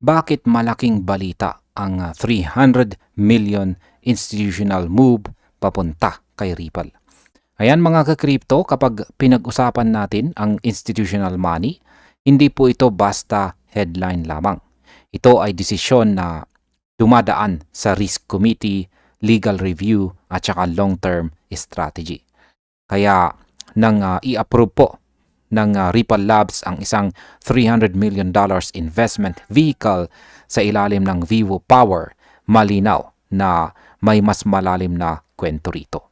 Bakit malaking balita ang 300 million institutional move papunta kay Ripple? Ayan mga ka-crypto, kapag pinag-usapan natin ang institutional money, hindi po ito basta headline lamang. Ito ay desisyon na dumadaan sa risk committee, legal review at saka long-term strategy. Kaya nang i-approve po ng Ripple Labs ang isang $300 million investment vehicle sa ilalim ng Vivo Power, malinaw na may mas malalim na kwento rito.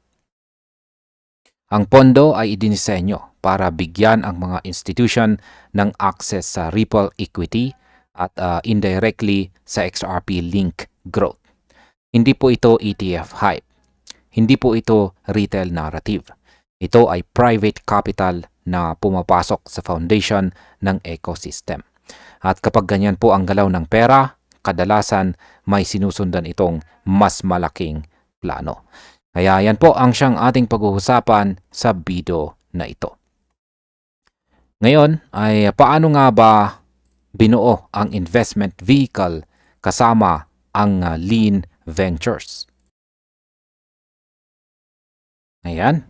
Ang pondo ay idinisenyo para bigyan ang mga institution ng access sa Ripple equity at indirectly sa XRP link growth. Hindi po ito ETF hype. Hindi po ito retail narrative. Ito ay private capital na pumapasok sa foundation ng ecosystem. At kapag ganyan po ang galaw ng pera, kadalasan may sinusundan itong mas malaking plano. Kaya yan po ang siyang ating pag-uusapan sa video na ito. Ngayon ay paano nga ba binuo ang investment vehicle kasama ang Lean Ventures? Ayan.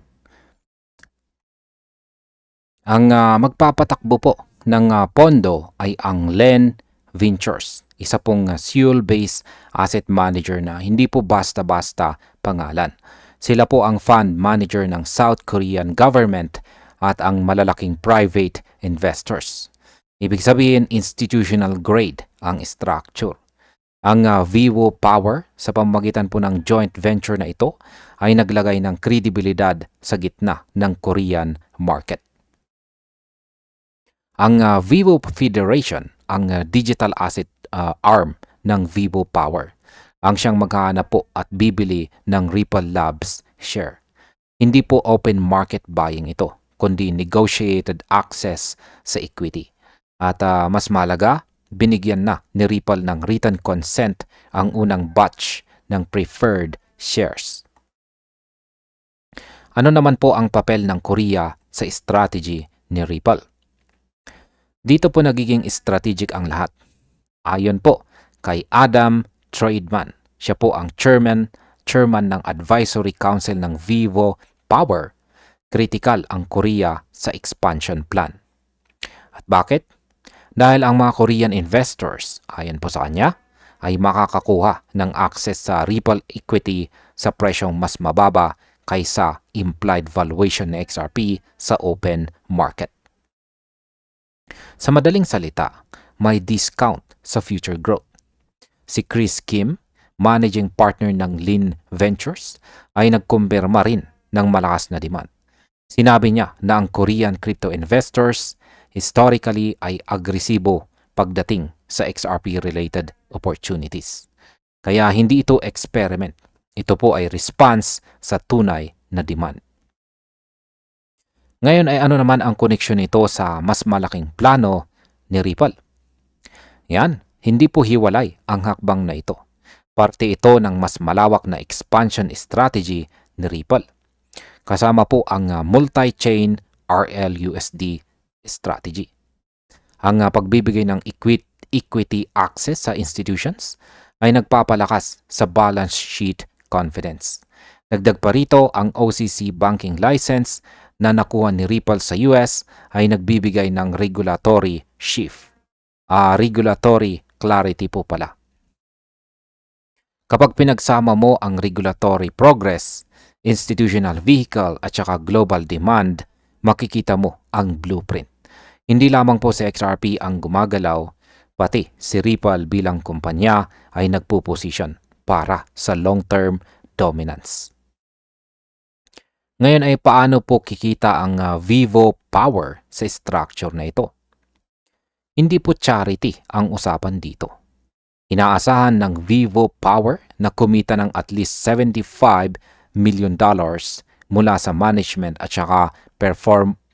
Ang magpapatakbo po ng pondo ay ang Lean Ventures, isa pong Seoul-based asset manager na hindi po basta-basta pangalan. Sila po ang fund manager ng South Korean government at ang malalaking private investors. Ibig sabihin, institutional grade ang structure. Ang Vivo Power sa pamamagitan po ng joint venture na ito ay naglagay ng kredibilidad sa gitna ng Korean market. Ang Vivo Federation, ang digital asset arm ng Vivo Power, ang siyang maghahanap po at bibili ng Ripple Labs share. Hindi po open market buying ito, kundi negotiated access sa equity. At mas malaga, binigyan na ni Ripple ng written consent ang unang batch ng preferred shares. Ano naman po ang papel ng Korea sa strategy ni Ripple? Dito po nagiging strategic ang lahat. Ayon po kay Adam Trademan, siya po ang chairman ng advisory council ng Vivo Power, critical ang Korea sa expansion plan. At bakit? Dahil ang mga Korean investors, ayon po sa kanya, ay makakakuha ng access sa Ripple equity sa presyong mas mababa kaysa implied valuation ng XRP sa open market. Sa madaling salita, may discount sa future growth. Si Chris Kim, managing partner ng Lean Ventures, ay nagkumpirma rin ng malakas na demand. Sinabi niya na ang Korean crypto investors historically ay agresibo pagdating sa XRP-related opportunities. Kaya hindi ito experiment. Ito po ay response sa tunay na demand. Ngayon ay ano naman ang koneksyon nito sa mas malaking plano ni Ripple? Yan, hindi po hiwalay ang hakbang na ito. Parte ito ng mas malawak na expansion strategy ni Ripple. Kasama po ang multi-chain RLUSD strategy. Ang pagbibigay ng equity access sa institutions ay nagpapalakas sa balance sheet confidence. Dagdag pa rito, ang OCC banking license na nakuha ni Ripple sa US ay nagbibigay ng regulatory shift. Regulatory clarity po pala. Kapag pinagsama mo ang regulatory progress, institutional vehicle at saka global demand, makikita mo ang blueprint. Hindi lamang po si XRP ang gumagalaw, pati si Ripple bilang kumpanya ay nagpuposisyon para sa long-term dominance. Ngayon ay paano po kikita ang Vivo Power sa structure na ito? Hindi po charity ang usapan dito. Inaasahan ng Vivo Power na kumita ng at least $75 million mula sa management at saka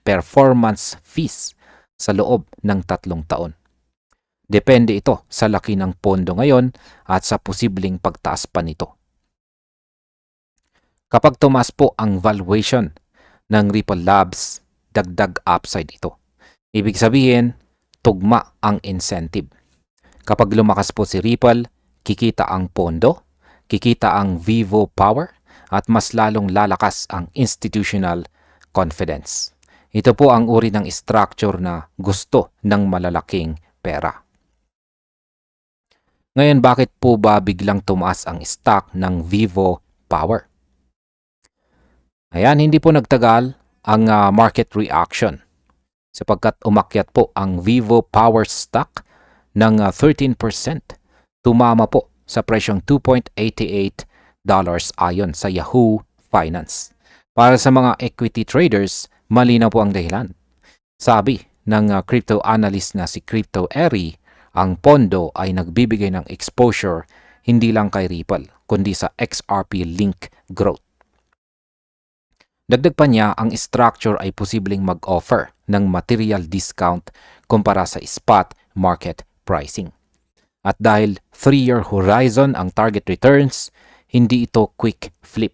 performance fees sa loob ng 3 taon. Depende ito sa laki ng pondo ngayon at sa posibleng pagtaas pa nito. Kapag tumaas po ang valuation ng Ripple Labs, dagdag upside ito. Ibig sabihin, tugma ang incentive. Kapag lumakas po si Ripple, kikita ang Pondo, kikita ang Vivo Power, at mas lalong lalakas ang institutional confidence. Ito po ang uri ng structure na gusto ng malalaking pera. Ngayon, bakit po ba biglang tumaas ang stock ng Vivo Power? Ayan, hindi po nagtagal ang market reaction sapagkat umakyat po ang Vivo Power stock ng 13%. Tumama po sa presyong $2.88 ayon sa Yahoo Finance. Para sa mga equity traders, malinaw po ang dahilan. Sabi ng crypto analyst na si Crypto Eri, ang Pondo ay nagbibigay ng exposure hindi lang kay Ripple, kundi sa XRP Link growth. Dagdag pa niya, ang structure ay posibleng mag-offer ng material discount kumpara sa spot market pricing. At dahil 3-year horizon ang target returns, hindi ito quick flip,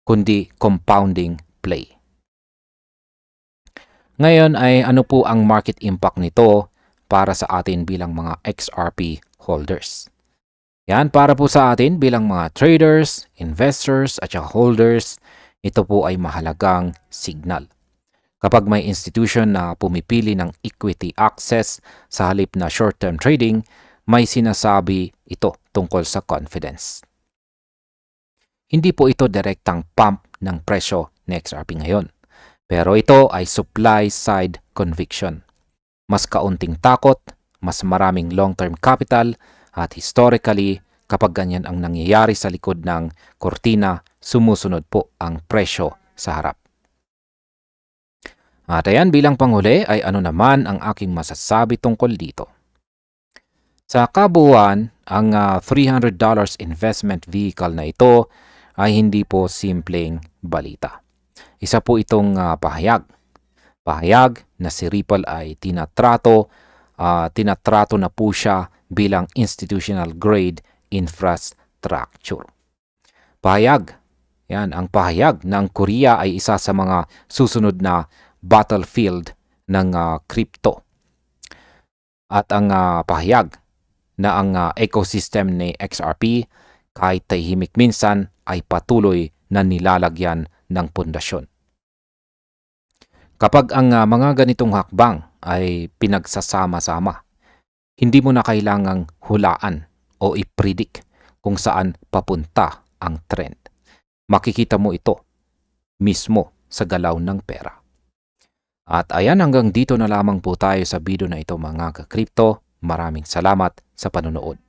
kundi compounding play. Ngayon ay ano po ang market impact nito para sa atin bilang mga XRP holders? Yan, para po sa atin bilang mga traders, investors at holders, ito po ay mahalagang signal. Kapag may institution na pumipili ng equity access sa halip na short-term trading, may sinasabi ito tungkol sa confidence. Hindi po ito direktang pump ng presyo ng XRP ngayon, pero ito ay supply-side conviction. Mas kaunting takot, mas maraming long-term capital, at historically, kapag ganyan ang nangyayari sa likod ng kortina, sumusunod po ang presyo sa harap. At ayan, bilang panghuli ay ano naman ang aking masasabi tungkol dito. Sa kabuuan, ang $300 investment vehicle na ito ay hindi po simpleng balita. Isa po itong pahayag. Pahayag na si Ripple ay tinatrato na po siya bilang institutional grade infrastructure. Pahayag. Yan, ang pahayag na ang Korea ay isa sa mga susunod na battlefield ng crypto. At ang pahayag na ang ecosystem ni XRP kahit tahimik minsan ay patuloy na nilalagyan ng pundasyon. Kapag ang mga ganitong hakbang ay pinagsasama-sama, hindi mo na kailangang hulaan o i-predict kung saan papunta ang trend. Makikita mo ito mismo sa galaw ng pera. At ayan, hanggang dito na lamang po tayo sa video na ito mga ka-crypto. Maraming salamat sa panonood.